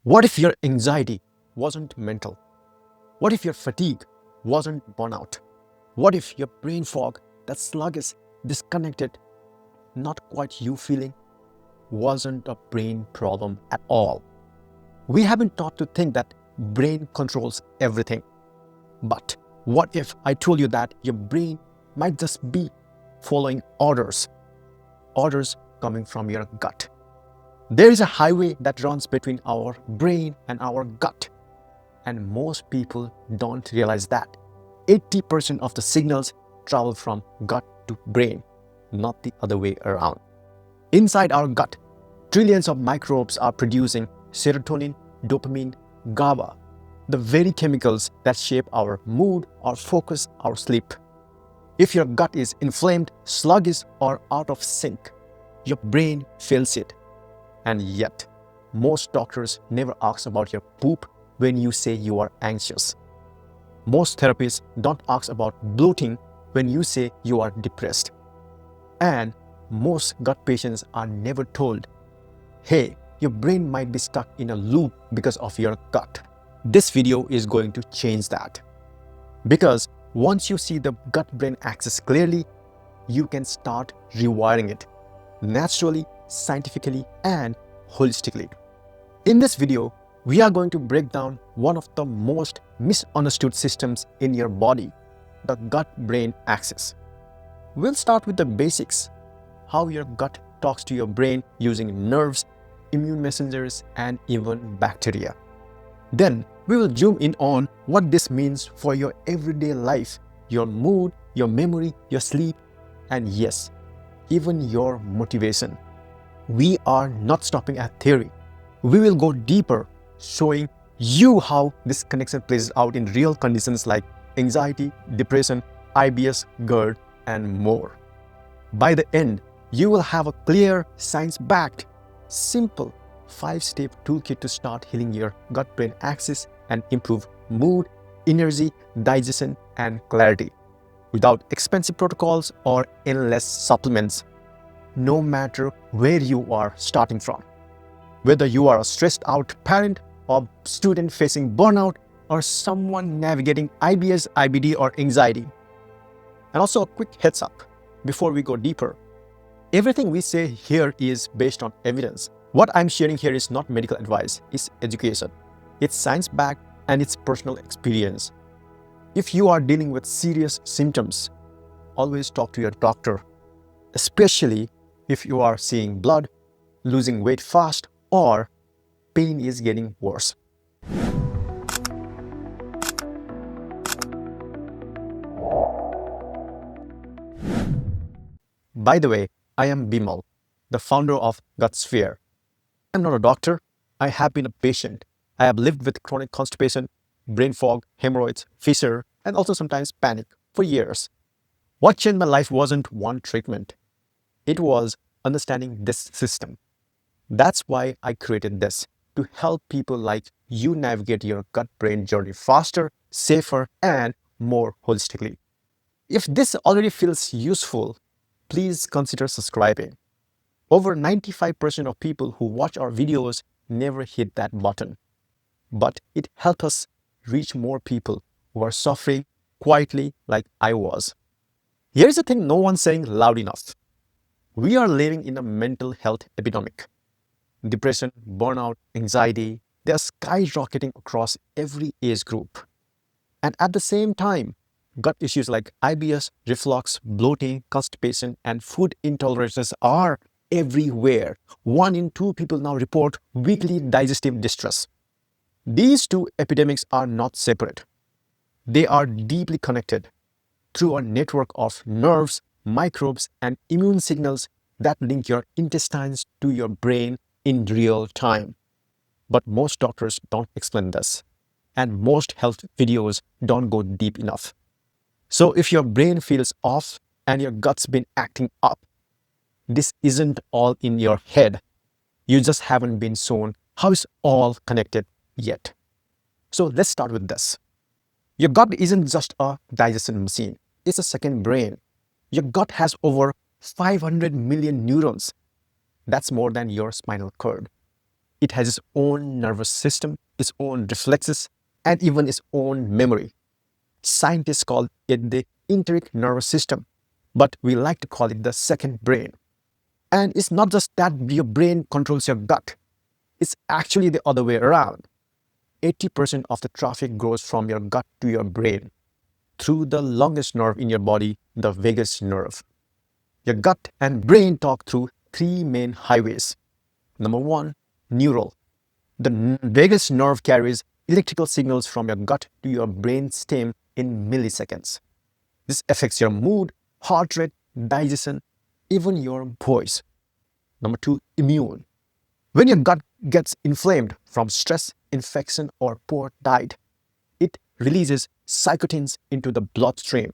What if your anxiety wasn't mental? What if your fatigue wasn't burnout? What if your brain fog, that sluggish, disconnected, not quite you feeling, wasn't a brain problem at all? We have been taught to think that brain controls everything. But what if I told you that your brain might just be following orders coming from your gut? There is a highway that runs between our brain and our gut. And most people don't realize that 80% of the signals travel from gut to brain, not the other way around. Inside our gut, trillions of microbes are producing serotonin, dopamine, GABA, the very chemicals that shape our mood, our focus, our sleep. If your gut is inflamed, sluggish, or out of sync, your brain feels it. And yet, most doctors never ask about your poop when you say you are anxious. Most therapists don't ask about bloating when you say you are depressed. And most gut patients are never told, hey, your brain might be stuck in a loop because of your gut. This video is going to change that. Because once you see the gut-brain axis clearly, you can start rewiring it naturally, scientifically, and holistically. In this video, we are going to break down one of the most misunderstood systems in your body, the gut-brain axis. We'll start with the basics, how your gut talks to your brain using nerves, immune messengers, and even bacteria. Then we will zoom in on what this means for your everyday life, your mood, your memory, your sleep, and yes, even your motivation. We are not stopping at theory. We will go deeper, showing you how this connection plays out in real conditions like anxiety, depression, IBS, GERD, and more. By the end, you will have a clear, science-backed, simple 5-step toolkit to start healing your gut-brain axis and improve mood, energy, digestion, and clarity without expensive protocols or endless supplements, no matter where you are starting from. Whether you are a stressed out parent, or student facing burnout, or someone navigating IBS, IBD, or anxiety. And also a quick heads up before we go deeper. Everything we say here is based on evidence. What I'm sharing here is not medical advice, it's education. It's science-backed and it's personal experience. If you are dealing with serious symptoms, always talk to your doctor, especially if you are seeing blood, losing weight fast, or pain is getting worse. By the way, I am Bimal, the founder of Gutsphere. I'm not a doctor. I have been a patient. I have lived with chronic constipation, brain fog, hemorrhoids, fissure, and also sometimes panic for years. What changed my life wasn't one treatment. It was understanding this system. That's why I created this, to help people like you navigate your gut-brain journey faster, safer, and more holistically. If this already feels useful, please consider subscribing. Over 95% of people who watch our videos never hit that button. But it helps us reach more people who are suffering quietly like I was. Here's the thing no one's saying loud enough. We are living in a mental health epidemic. Depression, burnout, anxiety, they are skyrocketing across every age group. And at the same time, gut issues like IBS, reflux, bloating, constipation, and food intolerances are everywhere. 1 in 2 people now report weekly digestive distress. These two epidemics are not separate. They are deeply connected through a network of nerves, microbes, and immune signals that link your intestines to your brain in real time. But most doctors don't explain this, and most health videos don't go deep enough. So if your brain feels off and your gut's been acting up, this isn't all in your head. You just haven't been shown how it's all connected yet. So let's start with this. Your gut isn't just a digestion machine. It's a second brain. Your gut has over 500 million neurons. That's more than your spinal cord. It has its own nervous system, its own reflexes, and even its own memory. Scientists call it the enteric nervous system, but we like to call it the second brain. And it's not just that your brain controls your gut, it's actually the other way around. 80% of the traffic goes from your gut to your brain through the longest nerve in your body, the vagus nerve. Your gut and brain talk through three main highways. Number one, neural. The vagus nerve carries electrical signals from your gut to your brain stem in milliseconds. This affects your mood, heart rate, digestion, even your voice. Number two, immune. When your gut gets inflamed from stress, infection, or poor diet, it releases cytokines into the bloodstream.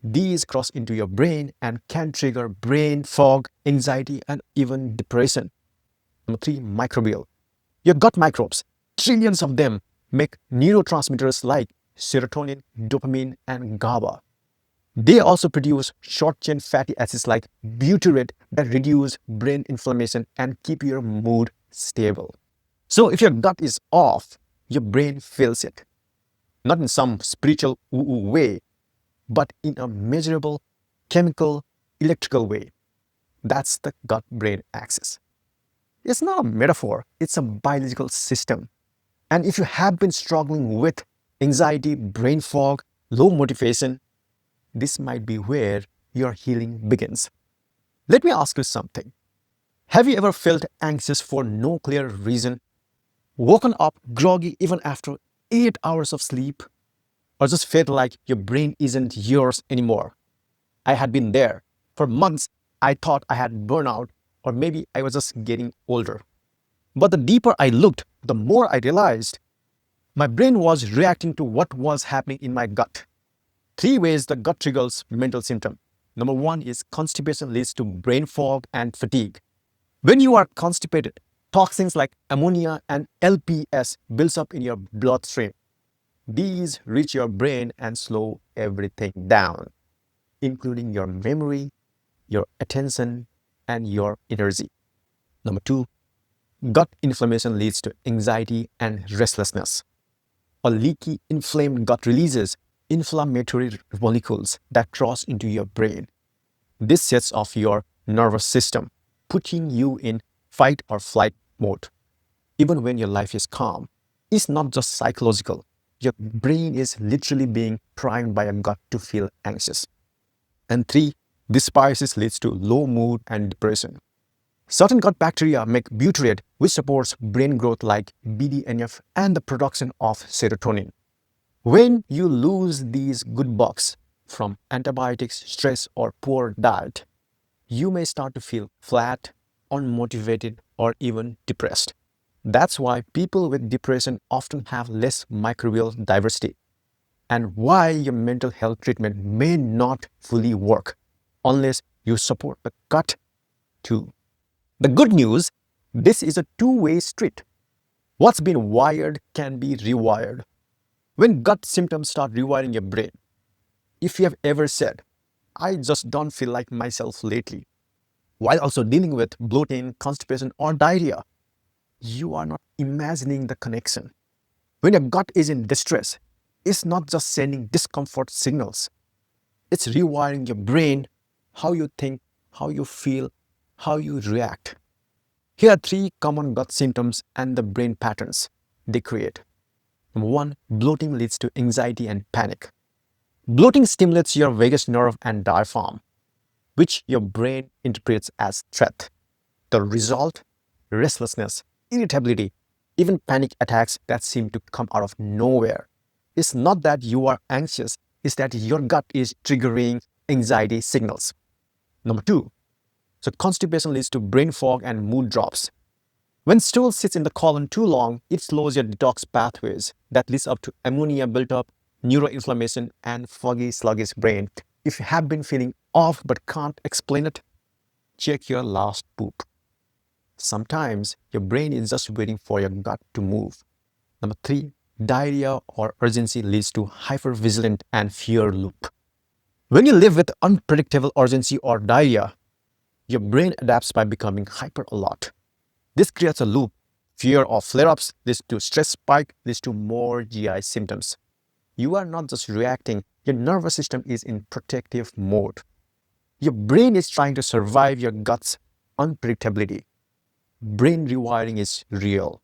These cross into your brain and can trigger brain fog, anxiety, and even depression. Number three, microbial. Your gut microbes, trillions of them, make neurotransmitters like serotonin, dopamine, and GABA. They also produce short-chain fatty acids like butyrate that reduce brain inflammation and keep your mood stable. So if your gut is off, your brain feels it. Not in some spiritual woo-woo way, but in a measurable chemical, electrical way. That's the gut-brain axis. It's not a metaphor, it's a biological system. And if you have been struggling with anxiety, brain fog, low motivation, this might be where your healing begins. Let me ask you something. Have you ever felt anxious for no clear reason? Woken up groggy even after 8 hours of sleep? Or just felt like your brain isn't yours anymore? I had been there. For months, I thought I had burnout, or maybe I was just getting older. But the deeper I looked, the more I realized my brain was reacting to what was happening in my gut. 3 ways the gut triggers mental symptom. Number 1 is constipation leads to brain fog and fatigue. When you are constipated, toxins like ammonia and LPS builds up in your bloodstream. These reach your brain and slow everything down, including your memory, your attention, and your energy. Number 2, gut inflammation leads to anxiety and restlessness. A leaky, inflamed gut releases inflammatory molecules that cross into your brain. This sets off your nervous system, putting you in fight or flight mode. Even when your life is calm, it's not just psychological. Your brain is literally being primed by your gut to feel anxious. And 3, dysbiosis leads to low mood and depression. Certain gut bacteria make butyrate, which supports brain growth like BDNF and the production of serotonin. When you lose these good bugs from antibiotics, stress, or poor diet, you may start to feel flat, unmotivated, or even depressed. That's why people with depression often have less microbial diversity, and why your mental health treatment may not fully work unless you support the gut too. The good news, this is a two-way street. What's been wired can be rewired. When gut symptoms start rewiring your brain, if you have ever said, I just don't feel like myself lately, while also dealing with bloating, constipation, or diarrhea, you are not imagining the connection. When your gut is in distress, it's not just sending discomfort signals. It's rewiring your brain, how you think, how you feel, how you react. Here are 3 common gut symptoms and the brain patterns they create. Number 1, bloating leads to anxiety and panic. Bloating stimulates your vagus nerve and diaphragm, which your brain interprets as threat. The result? Restlessness, irritability, even panic attacks that seem to come out of nowhere. It's not that you are anxious, it's that your gut is triggering anxiety signals. Number 2, so constipation leads to brain fog and mood drops. When stool sits in the colon too long, it slows your detox pathways that leads up to ammonia buildup, neuroinflammation, and foggy, sluggish brain. If you have been feeling off but can't explain it, check your last poop. Sometimes your brain is just waiting for your gut to move. Number 3, diarrhea or urgency leads to hypervigilant and fear loop. When you live with unpredictable urgency or diarrhea, your brain adapts by becoming hyper alert. This creates a loop. Fear of flare-ups leads to stress spike, leads to more GI symptoms. You are not just reacting, your nervous system is in protective mode. Your brain is trying to survive your gut's unpredictability. Brain rewiring is real.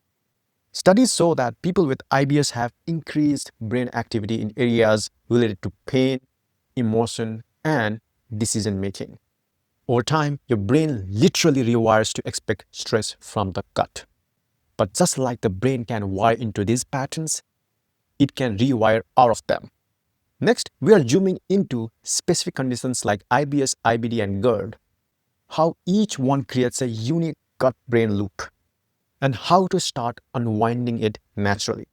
Studies show that people with IBS have increased brain activity in areas related to pain, emotion, and decision making. Over time, your brain literally rewires to expect stress from the gut. But just like the brain can wire into these patterns, it can rewire out of them. Next, we are zooming into specific conditions like IBS, IBD, and GERD, how each one creates a unique gut-brain loop, and how to start unwinding it naturally.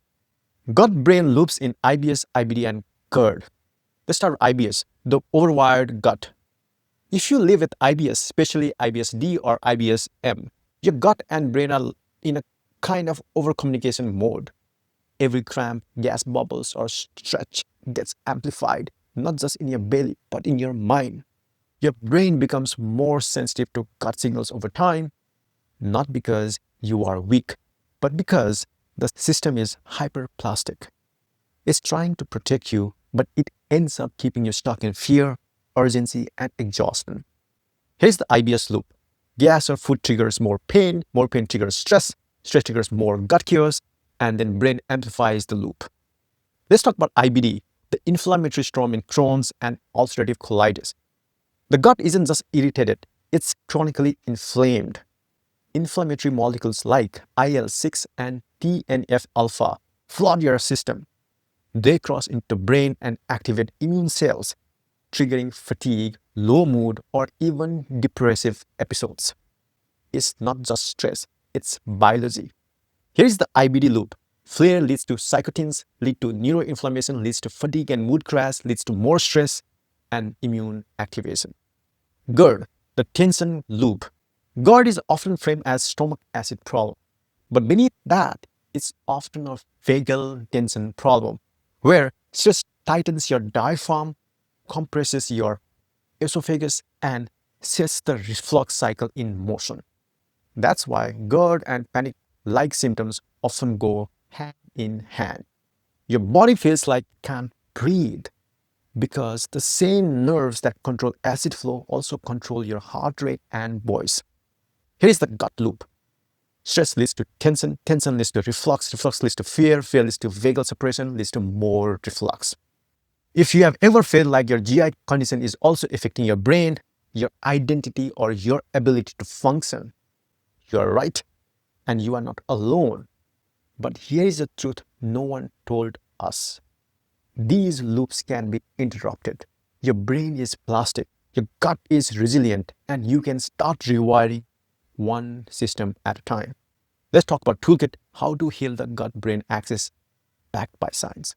Gut-brain loops in IBS, IBD, and GERD. Let's start with IBS, the overwired gut. If you live with IBS, especially IBS-D or IBS-M, your gut and brain are in a kind of overcommunication mode. Every cramp, gas bubbles, or stretch gets amplified, not just in your belly, but in your mind. Your brain becomes more sensitive to gut signals over time, not because you are weak, but because the system is hyperplastic. It's trying to protect you, but it ends up keeping you stuck in fear, urgency, and exhaustion. Here's the IBS loop. Gas or food triggers more pain triggers stress triggers more gut chaos, and then brain amplifies the loop. Let's talk about IBD, the inflammatory storm in Crohn's and ulcerative colitis. The gut isn't just irritated, it's chronically inflamed. Inflammatory molecules like IL-6 and TNF-alpha flood your system. They cross into brain and activate immune cells, triggering fatigue, low mood, or even depressive episodes. It's not just stress, it's biology. Here's the IBD loop. Flare leads to cytokines, leads to neuroinflammation, leads to fatigue and mood crash, leads to more stress and immune activation. GERD, the tension loop. GERD is often framed as stomach acid problem, but beneath that, it's often a vagal tension problem, where stress tightens your diaphragm, compresses your esophagus, and sets the reflux cycle in motion. That's why GERD and panic-like symptoms often go hand in hand. Your body feels like it can't breathe because the same nerves that control acid flow also control your heart rate and voice. Here is the gut loop. Stress leads to tension, tension leads to reflux, reflux leads to fear, fear leads to vagal suppression, leads to more reflux. If you have ever felt like your GI condition is also affecting your brain, your identity, or your ability to function, you are right and you are not alone. But here is the truth no one told us. These loops can be interrupted. Your brain is plastic, your gut is resilient, and you can start rewiring one system at a time. Let's talk about Toolkit, how to heal the gut-brain axis backed by science.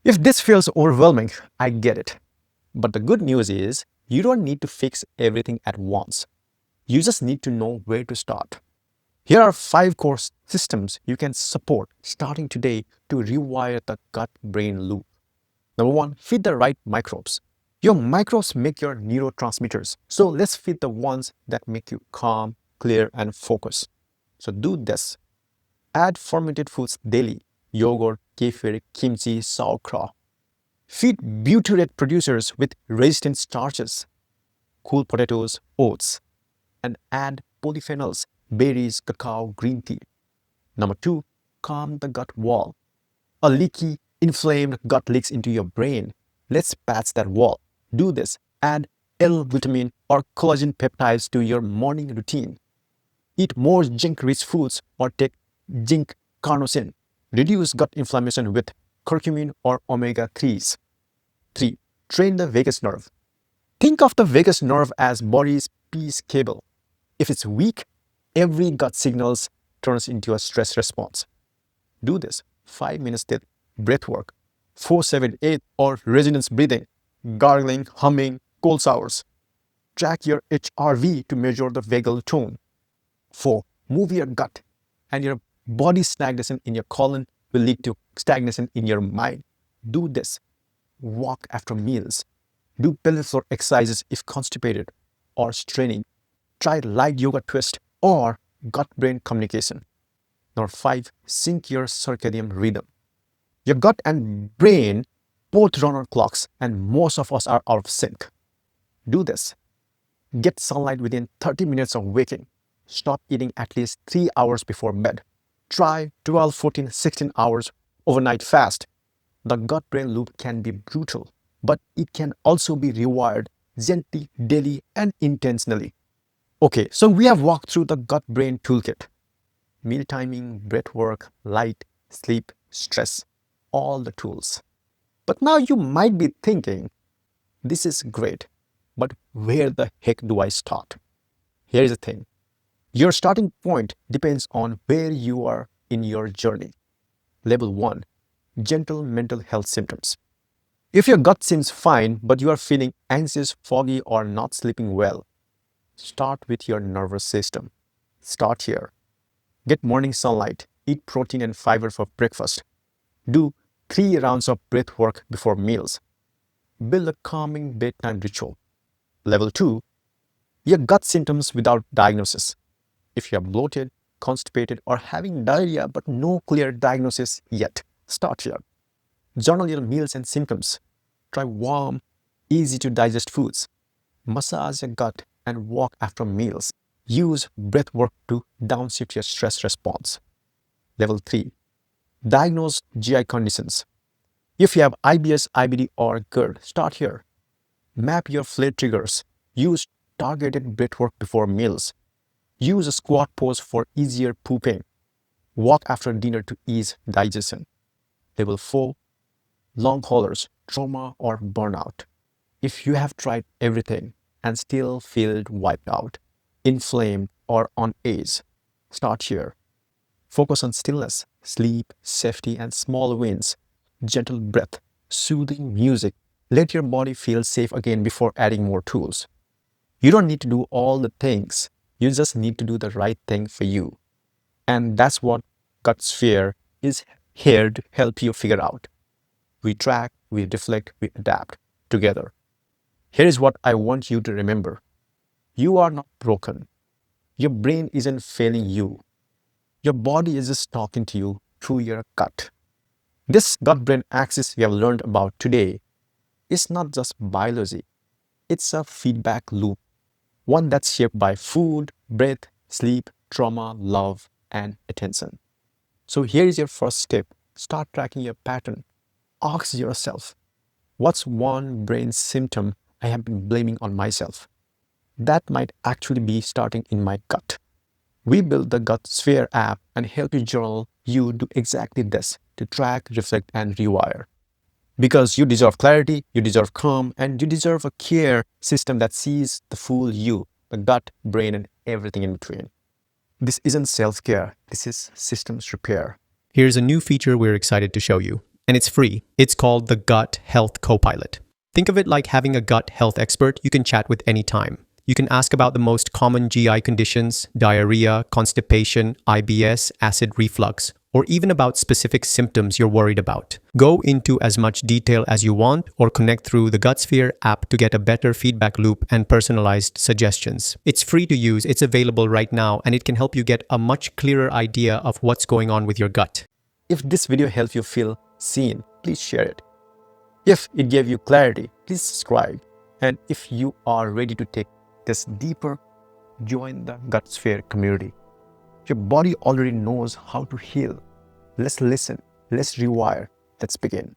If this feels overwhelming, I get it. But the good news is you don't need to fix everything at once. You just need to know where to start. Here are 5 core systems you can support starting today to rewire the gut-brain loop. Number 1, feed the right microbes. Your microbes make your neurotransmitters, so let's feed the ones that make you calm, clear, and focused. So do this. Add fermented foods daily: yogurt, kefir, kimchi, sauerkraut. Feed butyrate producers with resistant starches, cool potatoes, oats, and add polyphenols, berries, cacao, green tea. Number 2, calm the gut wall. A leaky, inflamed gut leaks into your brain. Let's patch that wall. Do this. Add L-vitamin or collagen peptides to your morning routine. Eat more zinc-rich foods or take zinc carnosine. Reduce gut inflammation with curcumin or omega-3s. 3. Train the vagus nerve. Think of the vagus nerve as body's peace cable. If it's weak, every gut signals turns into a stress response. Do this. 5 minutes did breath work, 4-7-8 or resonance breathing, gargling, humming, cold showers. Track your HRV to measure the vagal tone. 4. Move your gut, and your body stagnation in your colon will lead to stagnation in your mind. Do this. Walk after meals. Do pelvic floor exercises if constipated or straining. Try light yoga twist or gut-brain communication. Number 5, sync your circadian rhythm. Your gut and brain both run on clocks, and most of us are out of sync. Do this. Get sunlight within 30 minutes of waking. Stop eating at least 3 hours before bed. Try 12, 14, 16 hours overnight fast. The gut-brain loop can be brutal, but it can also be rewired gently, daily, and intentionally. Okay, so we have walked through the gut-brain toolkit. Meal timing, breath work, light, sleep, stress, all the tools. But now you might be thinking, this is great, but where the heck do I start? Here's the thing. Your starting point depends on where you are in your journey. Level 1, gentle mental health symptoms. If your gut seems fine, but you are feeling anxious, foggy, or not sleeping well, start with your nervous system. Start here. Get morning sunlight, eat protein and fiber for breakfast. Do 3 rounds of breath work before meals. Build a calming bedtime ritual. Level 2, your gut symptoms without diagnosis. If you are bloated, constipated, or having diarrhea but no clear diagnosis yet, start here. Journal your meals and symptoms. Try warm, easy to digest foods. Massage your gut and walk after meals. Use breath work to downshift your stress response. Level 3, diagnose GI conditions. If you have IBS, IBD, or GERD, start here. Map your flare triggers. Use targeted breath work before meals. Use a squat pose for easier pooping. Walk after dinner to ease digestion. Level 4, long haulers, trauma or burnout. If you have tried everything and still feel wiped out, inflamed, or on edge, start here. Focus on stillness, sleep, safety, and small wins. Gentle breath, soothing music. Let your body feel safe again before adding more tools. You don't need to do all the things. You just need to do the right thing for you. And that's what Gutsphere is here to help you figure out. We track, we reflect, we adapt together. Here is what I want you to remember. You are not broken. Your brain isn't failing you. Your body is just talking to you through your gut. This gut-brain axis we have learned about today is not just biology. It's a feedback loop, one that's shaped by food, breath, sleep, trauma, love, and attention. So here is your first step. Start tracking your pattern. Ask yourself, what's one brain symptom I have been blaming on myself? That might actually be starting in my gut. We built the Gutsphere app and help you journal. You do exactly this to track, reflect, and rewire. Because you deserve clarity, you deserve calm, and you deserve a care system that sees the full you, the gut, brain, and everything in between. This isn't self-care, this is systems repair. Here's a new feature we're excited to show you, and it's free. It's called the Gut Health Copilot. Think of it like having a gut health expert you can chat with anytime. You can ask about the most common GI conditions, diarrhea, constipation, IBS, acid reflux, or even about specific symptoms you're worried about. Go into as much detail as you want or connect through the Gutsphere app to get a better feedback loop and personalized suggestions. It's free to use, it's available right now, and it can help you get a much clearer idea of what's going on with your gut. If this video helped you feel seen, please share it. If it gave you clarity, please subscribe. And if you are ready to take this deeper, join the Gutsphere community. Your body already knows how to heal. Let's listen, let's rewire, let's begin.